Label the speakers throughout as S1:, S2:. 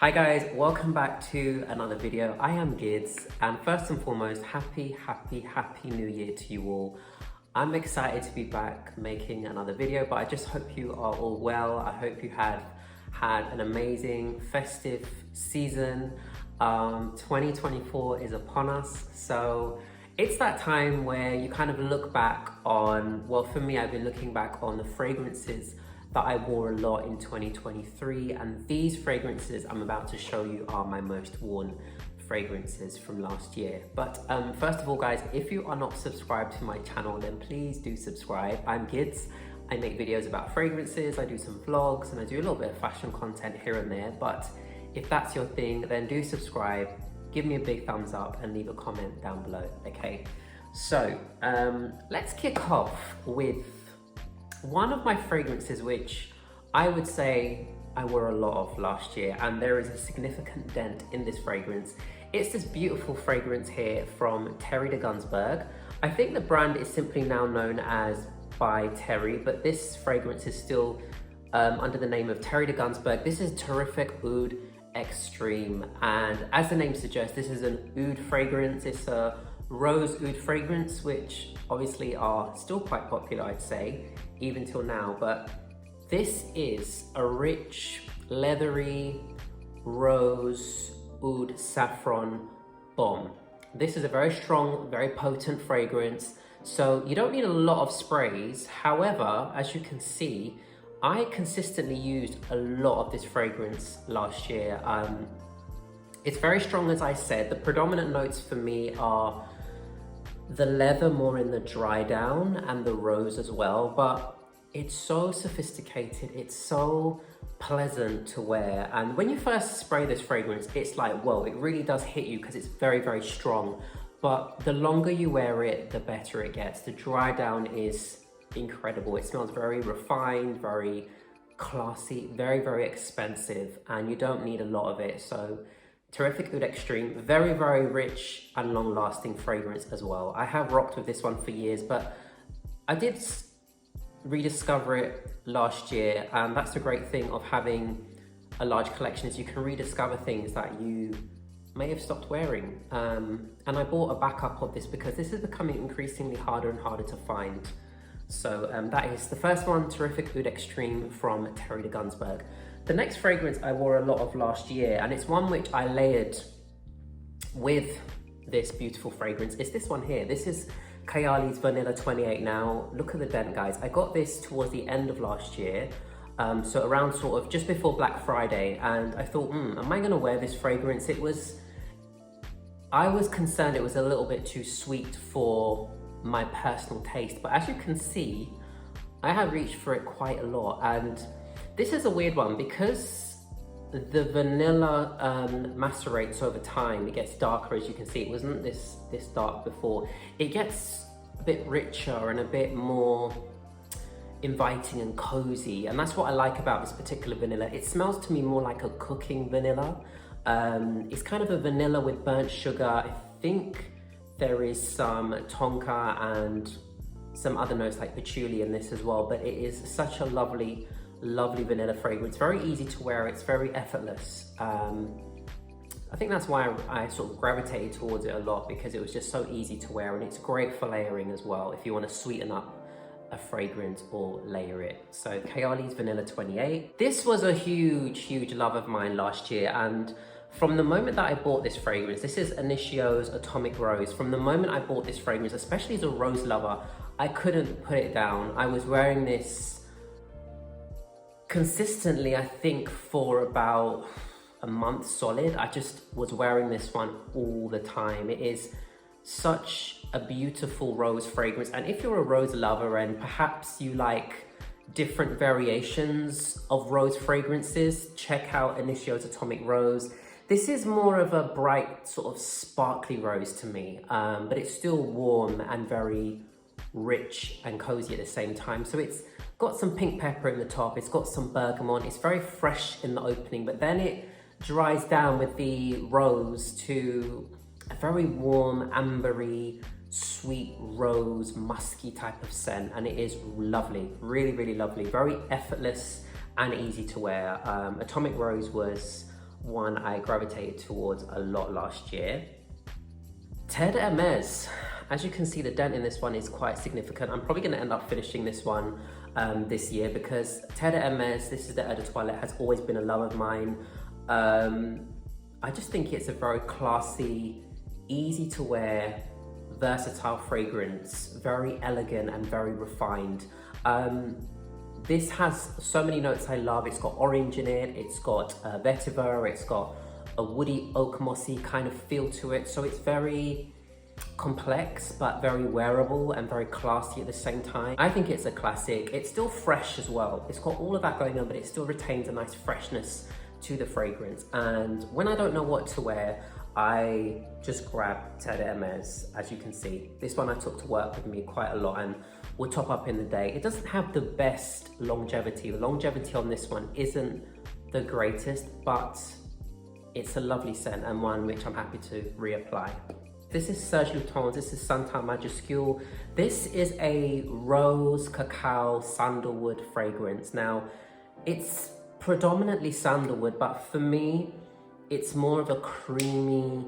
S1: Hi guys, welcome back to another video. I am Gids, and first and foremost, happy new year to you all. I'm excited to be back making another video, but I just hope you are all well. I hope you have had an amazing festive season. 2024 is upon us, so it's that time where you kind of look back on, well, for me, I've been looking back on the fragrances that I wore a lot in 2023, and these fragrances I'm about to show you are my most worn fragrances from last year. But first of all, guys, if you are not subscribed to my channel, then please do subscribe. I'm Gids. I make videos about fragrances, I do some vlogs, and I do a little bit of fashion content here and there. But if that's your thing, then do subscribe, give me a big thumbs up, and leave a comment down below, okay? So let's kick off with one of my fragrances, which I would say I wore a lot of last year, and there is a significant dent in this fragrance. It's this beautiful fragrance here from Terre de Gunzberg. I think the brand is simply now known as by Terre, but this fragrance is still under the name of Terre de Gunzberg. This is Terrfic Oud Extreme, and as the name suggests, this is an oud fragrance. It's a rose oud fragrance, which obviously are still quite popular, I'd say, even till now. But this is a rich, leathery rose oud saffron bomb. This is a very strong, very potent fragrance, so you don't need a lot of sprays. However, as you can see, I consistently used a lot of this fragrance last year. It's very strong, as I said. The predominant notes for me are the leather more in the dry down and the rose as well, but it's so sophisticated, it's so pleasant to wear. And when you first spray this fragrance, it's like, whoa, it really does hit you because it's very strong. But the longer you wear it, the better it gets. The dry down is incredible. It smells very refined, very classy, very expensive, and you don't need a lot of it. So Terrfic Oud Extreme, very rich and long-lasting fragrance as well. I have rocked with this one for years, but I did rediscover it last year, and that's the great thing of having a large collection, is you can rediscover things that you may have stopped wearing. And I bought a backup of this because this is becoming increasingly harder and harder to find. So that is the first one, Terrfic Oud Extreme from Terre de Gunzberg. The next fragrance I wore a lot of last year, and it's one which I layered with this beautiful fragrance, is this one here. This is Kayali's Vanilla 28. Now, look at the dent, guys. I got this towards the end of last year, so around sort of just before Black Friday, and I thought, am I gonna wear this fragrance? I was concerned it was a little bit too sweet for my personal taste, but as you can see, I have reached for it quite a lot. And this is a weird one because the vanilla macerates over time. It gets darker, as you can see. It wasn't this dark before. It gets a bit richer and a bit more inviting and cozy, and that's what I like about this particular vanilla. It smells to me more like a cooking vanilla. It's kind of a vanilla with burnt sugar. I think there is some tonka and some other notes like patchouli in this as well, but it is such a lovely vanilla fragrance. Very easy to wear, it's very effortless. I think that's why I sort of gravitated towards it a lot, because it was just so easy to wear, and it's great for layering as well if you want to sweeten up a fragrance or layer it. So Kayali's Vanilla 28. This was a huge love of mine last year, and from the moment that I bought this fragrance, this is Initio's Atomic Rose. From the moment I bought this fragrance, especially as a rose lover, I couldn't put it down. I was wearing this consistently, I think, for about a month solid. I just was wearing this one all the time. It is such a beautiful rose fragrance, and if you're a rose lover and perhaps you like different variations of rose fragrances, check out Initio's Atomic Rose. This is more of a bright sort of sparkly rose to me, but it's still warm and very rich and cozy at the same time. So it's got some pink pepper in the top, it's got some bergamot, it's very fresh in the opening, but then it dries down with the rose to a very warm, ambery, sweet rose, musky type of scent, and it is lovely, really lovely, very effortless and easy to wear. Atomic Rose was one I gravitated towards a lot last year. Terre de Hermes. As you can see, the dent in this one is quite significant. I'm probably going to end up finishing this one this year because Terre de Hermes, this is the eau de toilette, has always been a love of mine. I just think it's a very classy, easy to wear, versatile fragrance, very elegant and very refined. This has so many notes I love. It's got orange in it, it's got vetiver, it's got a woody oak mossy kind of feel to it. So it's very complex but very wearable and very classy at the same time. I think it's a classic. It's still fresh as well. It's got all of that going on, but it still retains a nice freshness to the fragrance. And when I don't know what to wear, I just grab Terre de Hermes. As you can see, this one I took to work with me quite a lot and will top up in the day. It doesn't have the best longevity. The longevity on this one isn't the greatest, but it's a lovely scent and one which I'm happy to reapply. This is Serge Lutens, this is Santal Majuscule. This is a rose, cacao, sandalwood fragrance. Now, it's predominantly sandalwood, but for me, it's more of a creamy,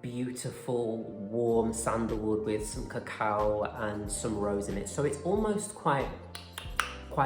S1: beautiful, warm sandalwood with some cacao and some rose in it. So it's almost quite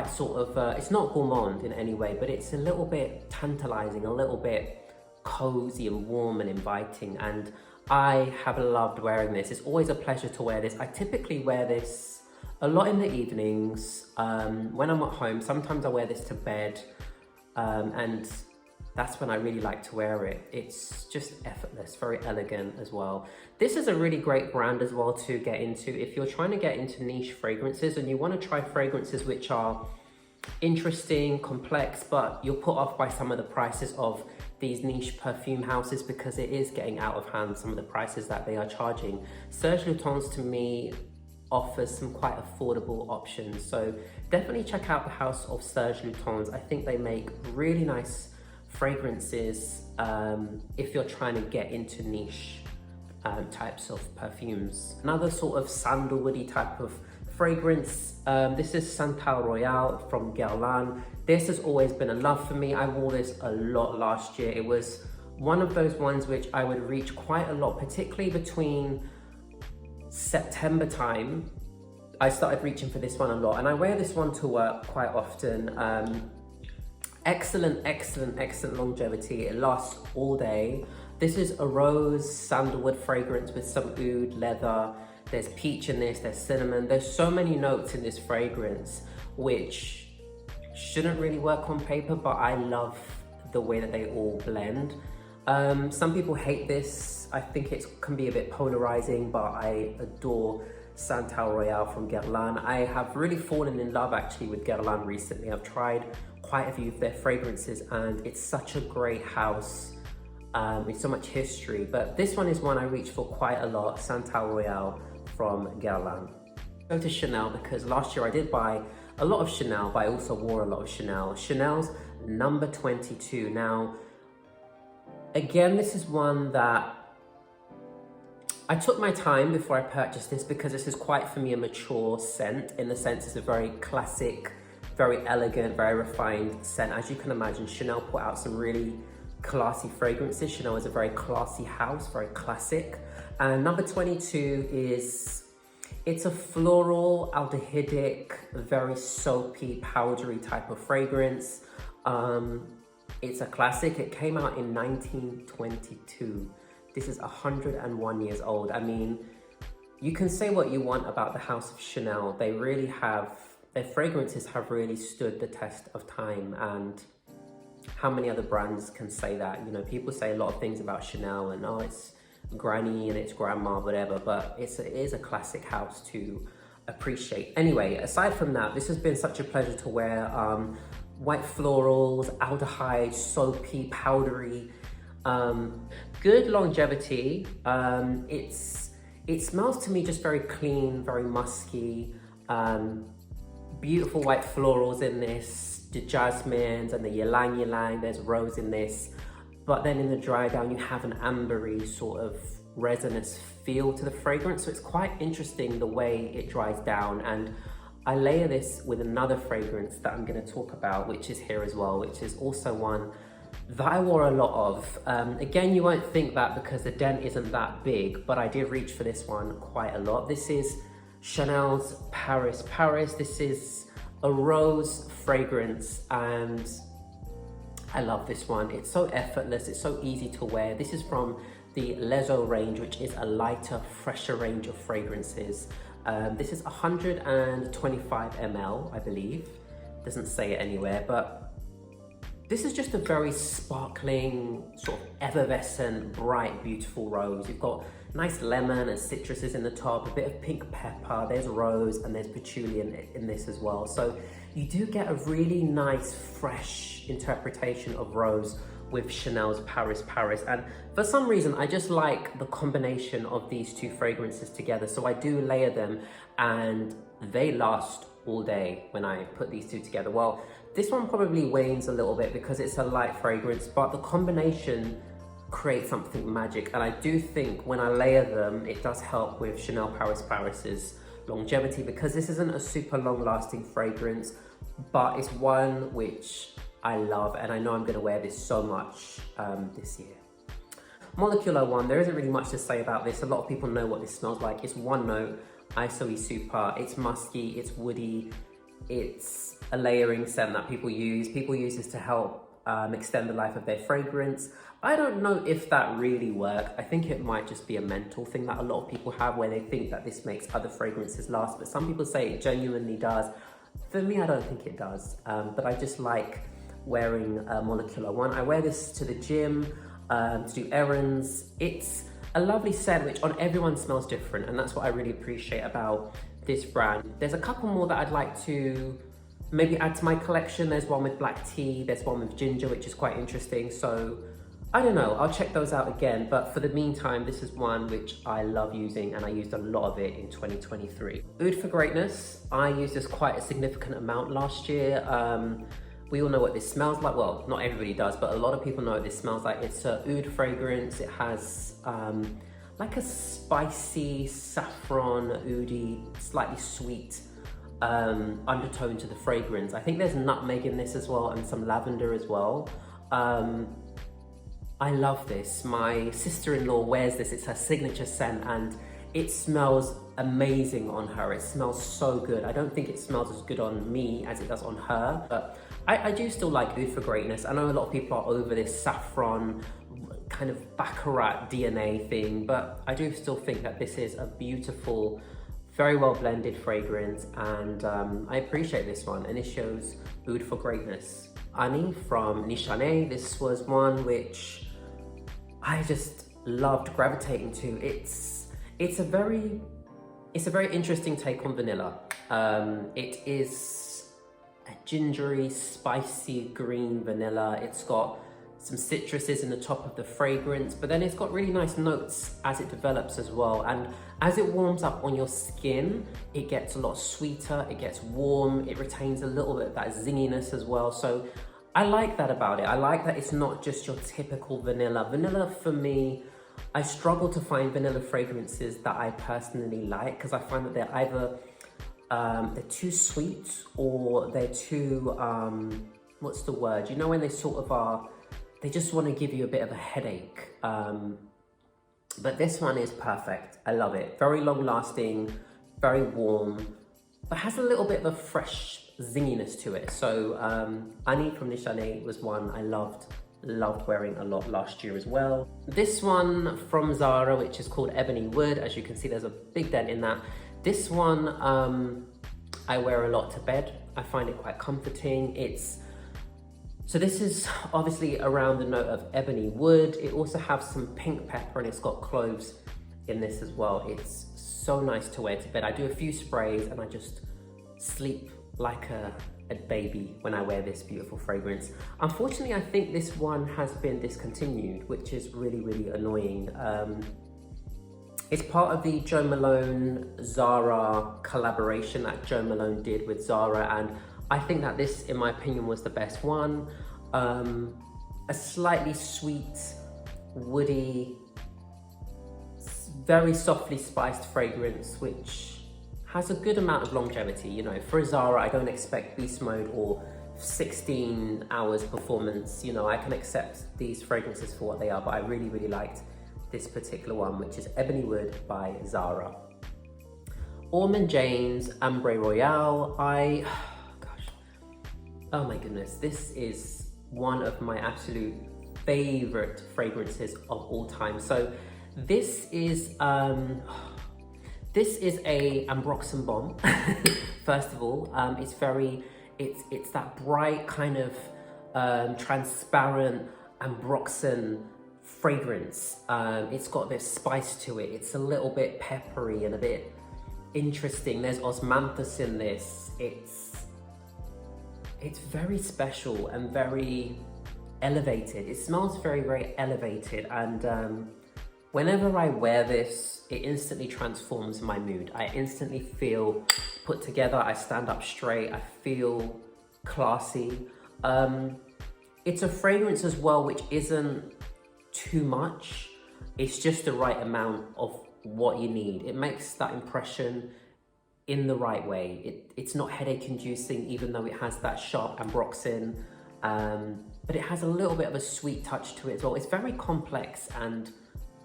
S1: sort of, it's not gourmand in any way, but it's a little bit tantalizing, a little bit cozy and warm and inviting. And I have loved wearing this. It's always a pleasure to wear this. I typically wear this a lot in the evenings when I'm at home. Sometimes I wear this to bed and that's when I really like to wear it. It's just effortless, very elegant as well. This is a really great brand as well to get into if you're trying to get into niche fragrances and you want to try fragrances which are interesting, complex, but you're put off by some of the prices of these niche perfume houses because it is getting out of hand, some of the prices that they are charging. Serge Lutens to me offers some quite affordable options. So definitely check out the house of Serge Lutens. I think they make really nice fragrances if you're trying to get into niche types of perfumes. Another sort of sandalwoody type of fragrance, this is Santal Royale from Guerlain. This has always been a love for me. I wore this a lot last year. It was one of those ones which I would reach quite a lot, particularly between September time. I started reaching for this one a lot and I wear this one to work quite often. Excellent longevity. It lasts all day. This is a rose sandalwood fragrance with some oud, leather. There's peach in this, there's cinnamon. There's so many notes in this fragrance, which shouldn't really work on paper, but I love the way that they all blend. Some people hate this. I think it can be a bit polarizing, but I adore Santal Royale from Guerlain. I have really fallen in love actually with Guerlain recently. I've tried quite a few of their fragrances and it's such a great house with so much history. But this one is one I reach for quite a lot, Santal Royale from Guerlain. Go to Chanel because last year I did buy a lot of Chanel, but I also wore a lot of Chanel. Chanel's number 22. Now, again, this is one that I took my time before I purchased this because this is quite, for me, a mature scent in the sense it's a very classic, very elegant, very refined scent. As you can imagine, Chanel put out some really classy fragrances. Chanel is a very classy house, very classic. And number 22 is, it's a floral, aldehydic, very soapy, powdery type of fragrance. It's a classic. It came out in 1922. This is 101 years old. I mean, you can say what you want about the House of Chanel. They really have, their fragrances have really stood the test of time. And how many other brands can say that? You know, people say a lot of things about Chanel and oh, it's granny and it's grandma, whatever, but it is a classic house to appreciate. Anyway, aside from that, this has been such a pleasure to wear. White florals, aldehyde, soapy, powdery, good longevity. It smells to me just very clean, very musky, beautiful white florals in this, the jasmines and the ylang ylang, there's rose in this. But then in the dry down, you have an ambery sort of resinous feel to the fragrance. So it's quite interesting the way it dries down. And I layer this with another fragrance that I'm gonna talk about, which is here as well, which is also one that I wore a lot of. Again, you won't think that because the dent isn't that big, but I did reach for this one quite a lot. This is Chanel's Paris Paris. This is a rose fragrance and I love this one. It's so effortless, it's so easy to wear. This is from the Lezo range, which is a lighter, fresher range of fragrances. This is 125 ml, I believe. Doesn't say it anywhere, but this is just a very sparkling, sort of effervescent, bright, beautiful rose. You've got nice lemon and citruses in the top, a bit of pink pepper, there's rose and there's patchouli in this as well. So you do get a really nice, fresh interpretation of rose with Chanel's Paris Paris. And for some reason, I just like the combination of these two fragrances together. So I do layer them and they last all day when I put these two together. Well, this one probably wanes a little bit because it's a light fragrance, but the combination creates something magic. And I do think when I layer them, it does help with Chanel Paris Paris's longevity because this isn't a super long lasting fragrance, but it's one which I love and I know I'm gonna wear this so much this year. Molecular one, there isn't really much to say about this. A lot of people know what this smells like. It's one note, ISOE super, it's musky, it's woody, it's a layering scent that people use. People use this to help extend the life of their fragrance. I don't know if that really works. I think it might just be a mental thing that a lot of people have where they think that this makes other fragrances last, but some people say it genuinely does. For me, I don't think it does, but I just like wearing a molecular one. I wear this to the gym, to do errands. It's a lovely scent which on everyone smells different, and that's what I really appreciate about this brand. There's a couple more that I'd like to maybe add to my collection. There's one with black tea, there's one with ginger, which is quite interesting. So I don't know, I'll check those out again. But for the meantime, this is one which I love using and I used a lot of it in 2023. Oud For Greatness, I used this quite a significant amount last year. We all know what this smells like. Well, not everybody does, but a lot of people know what this smells like. It's a oud fragrance. It has like a spicy, saffron, oudy, slightly sweet undertone to the fragrance. I think there's nutmeg in this as well and some lavender as well. I love this. My sister-in-law wears this. It's her signature scent and it smells amazing on her. It smells so good. I don't think it smells as good on me as it does on her, but I do still like Oud For Greatness. I know a lot of people are over this saffron kind of Baccarat DNA thing, but I do still think that this is a beautiful, very well blended fragrance, and I appreciate this one. Initio's Oud For Greatness. Ani from Nishane. This was one which I just loved gravitating to. It's a very interesting take on vanilla. It is a gingery, spicy green vanilla. It's got some citruses in the top of the fragrance, but then it's got really nice notes as it develops as well. And as it warms up on your skin, it gets a lot sweeter, it gets warm, it retains a little bit of that zinginess as well. So I like that about it. I like that it's not just your typical vanilla. Vanilla for me, I struggle to find vanilla fragrances that I personally like because I find that they're either they're too sweet or they're too, what's the word? You know when they sort of are, they just want to give you a bit of a headache. But this one is perfect. I love it. Very long lasting, very warm, but has a little bit of a fresh zinginess to it. So Ani from Nishane was one I loved wearing a lot last year as well. This one from Zara, which is called Ebony Wood. As you can see, there's a big dent in that. This one I wear a lot to bed. I find it quite comforting. So this is obviously around the note of ebony wood. It also has some pink pepper and it's got cloves in this as well. It's so nice to wear to bed. I do a few sprays and I just sleep like a baby when I wear this beautiful fragrance. Unfortunately, I think this one has been discontinued, which is really, really annoying. It's part of the Jo Malone Zara collaboration that Jo Malone did with Zara, and I think that this, in my opinion, was the best one. A slightly sweet, woody, very softly spiced fragrance, which has a good amount of longevity. You know, for a Zara, I don't expect beast mode or 16 hours performance, you know, I can accept these fragrances for what they are, but I really, really liked this particular one, which is Ebony Wood by Zara. Ormonde Jayne's Ambre Royale. Gosh, oh my goodness, this is one of my absolute favorite fragrances of all time. So this is a Ambroxan bomb. First of all, it's that bright kind of transparent Ambroxan fragrance. It's got this spice to it. It's a little bit peppery and a bit interesting. There's osmanthus in this. It's very special and very elevated. It smells very, very elevated, and whenever I wear this, it instantly transforms my mood. I instantly feel put together. I stand up straight. I feel classy. It's a fragrance as well which isn't too much. It's just the right amount of what you need. It makes that impression in the right way. It's not headache inducing, even though it has that sharp Ambroxan, but it has a little bit of a sweet touch to it as well. It's very complex and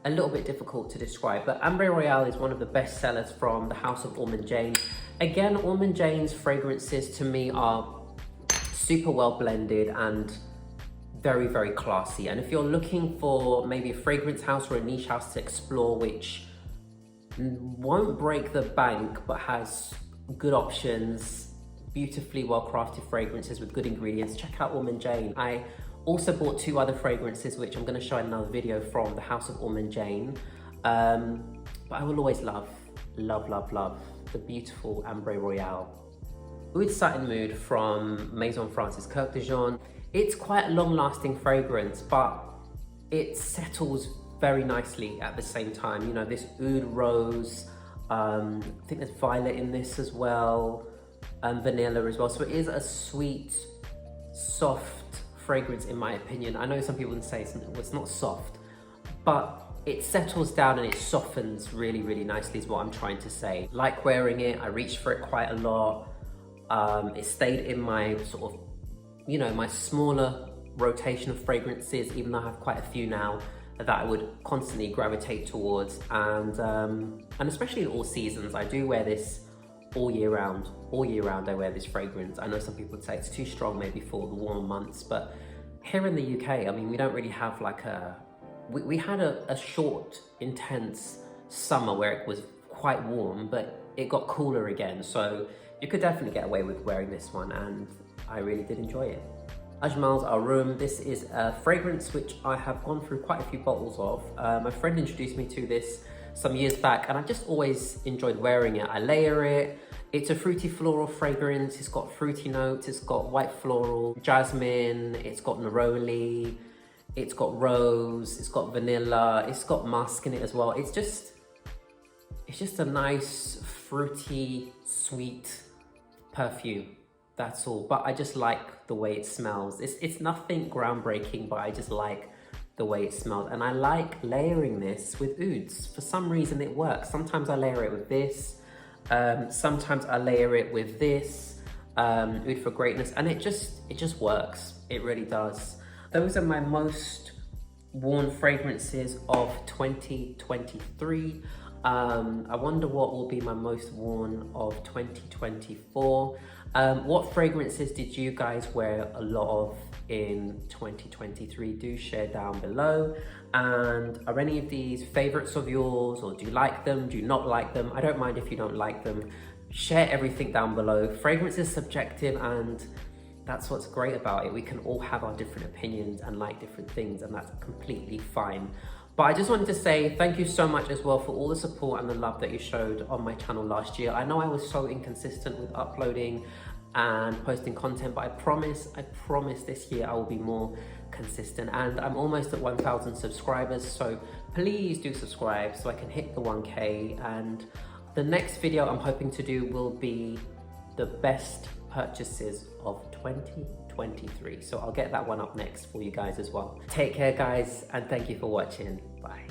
S1: a little bit difficult to describe, but Ambre Royale is one of the best sellers from the house of Ormonde Jayne. Again, Ormonde Jayne's fragrances to me are super well blended and very, very classy. And if you're looking for maybe a fragrance house or a niche house to explore, which won't break the bank but has good options, beautifully well crafted fragrances with good ingredients, check out Ormonde Jayne. I also bought 2 other fragrances which I'm going to show in another video from the house of Ormonde Jayne, but I will always love the beautiful Ambre Royale. Oud Satin Mood from Maison France's Kurkdijan. It's quite a long-lasting fragrance, but it settles very nicely at the same time. You know, this oud rose, I think there's violet in this as well, and vanilla as well. So it is a sweet, soft fragrance in my opinion. I know some people would say it's not soft, but it settles down and it softens really, really nicely is what I'm trying to say. Like wearing it, I reached for it quite a lot. It stayed in my sort of, you know, my smaller rotation of fragrances, even though I have quite a few now that I would constantly gravitate towards, and especially in all seasons. I do wear this all year round. All year round I wear this fragrance. I know some people would say it's too strong maybe for the warm months, but here in the UK, I mean, we don't really have like we had a short, intense summer where it was quite warm, but it got cooler again. So you could definitely get away with wearing this one, and I really did enjoy it. Ajmal's Aurum. This is a fragrance which I have gone through quite a few bottles of. My friend introduced me to this some years back, and I've just always enjoyed wearing it. I layer it. It's a fruity floral fragrance. It's got fruity notes. It's got white floral, jasmine. It's got neroli. It's got rose. It's got vanilla. It's got musk in it as well. It's just a nice, fruity, sweet perfume. That's all. But I just like the way it smells. It's nothing groundbreaking, but I just like the way it smells. And I like layering this with ouds. For some reason it works. Sometimes I layer it with this. Sometimes I layer it with this, Oud For Greatness, and it just works. It really does. Those are my most worn fragrances of 2023. I wonder what will be my most worn of 2024. What fragrances did you guys wear a lot of in 2023? Do share down below. And are any of these favorites of yours, or do you like them? Do you not like them? I don't mind if you don't like them. Share everything down below. Fragrance is subjective, and that's what's great about it. We can all have our different opinions and like different things, and that's completely fine. But I just wanted to say thank you so much as well for all the support and the love that you showed on my channel last year. I know I was so inconsistent with uploading and posting content, but I promise this year I will be more consistent, and I'm almost at 1,000 subscribers, so please do subscribe so I can hit the 1K. And the next video I'm hoping to do will be the best purchases of 2023, so I'll get that one up next for you guys as well. Take care guys, and thank you for watching. Bye.